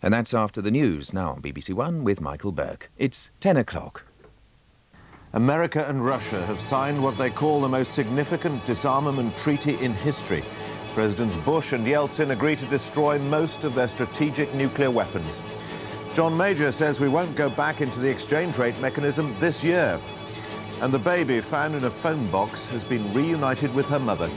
And that's after the news, now on BBC1 with Michael Buerk. It's 10 o'clock. America and Russia have signed what they call the most significant disarmament treaty in history. Presidents Bush and Yeltsin agree to destroy most of their strategic nuclear weapons. John Major says we won't go back into the exchange rate mechanism this year. And the baby found in a phone box has been reunited with her mother.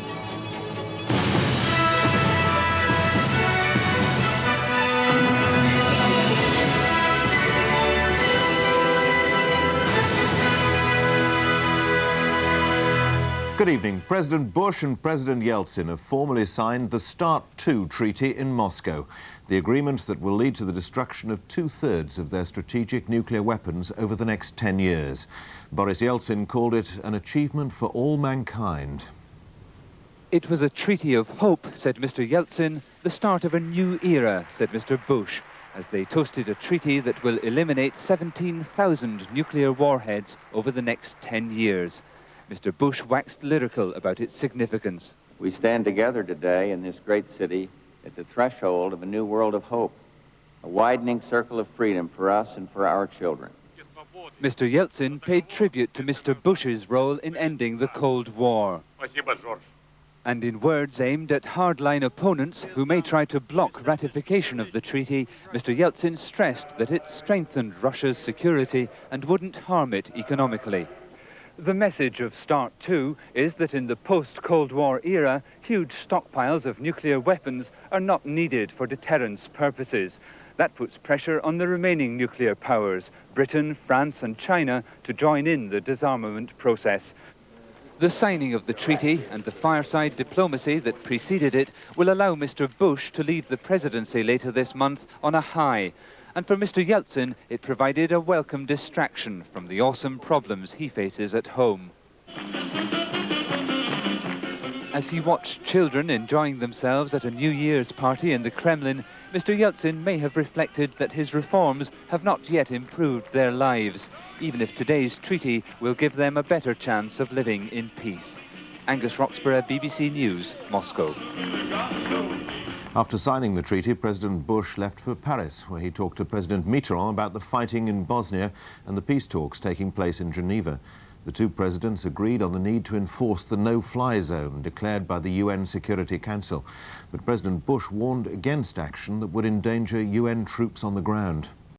Good evening. President Bush and President Yeltsin have formally signed the START II treaty in Moscow, the agreement that will lead to the destruction of 2/3 of their strategic nuclear weapons over the next 10 years. Boris Yeltsin called it an achievement for all mankind. It was a treaty of hope, said Mr. Yeltsin, the start of a new era, said Mr. Bush, as they toasted a treaty that will eliminate 17,000 nuclear warheads over the next 10 years. Mr. Bush waxed lyrical about its significance. We stand together today in this great city at the threshold of a new world of hope, a widening circle of freedom for us and for our children. Mr. Yeltsin paid tribute to Mr. Bush's role in ending the Cold War. And in words aimed at hardline opponents who may try to block ratification of the treaty, Mr. Yeltsin stressed that it strengthened Russia's security and wouldn't harm it economically. The message of START II is that in the post-Cold War era, huge stockpiles of nuclear weapons are not needed for deterrence purposes. That puts pressure on the remaining nuclear powers, Britain, France and China, to join in the disarmament process. The signing of the treaty and the fireside diplomacy that preceded it will allow Mr. Bush to leave the presidency later this month on a high. And for Mr. Yeltsin, it provided a welcome distraction from the awesome problems he faces at home. As he watched children enjoying themselves at a New Year's party in the Kremlin, Mr. Yeltsin may have reflected that his reforms have not yet improved their lives, even if today's treaty will give them a better chance of living in peace. Angus Roxburgh, BBC News, Moscow. After signing the treaty, President Bush left for Paris, where he talked to President Mitterrand about the fighting in Bosnia and the peace talks taking place in Geneva. The two presidents agreed on the need to enforce the no-fly zone declared by the UN Security Council. But President Bush warned against action that would endanger UN troops on the ground.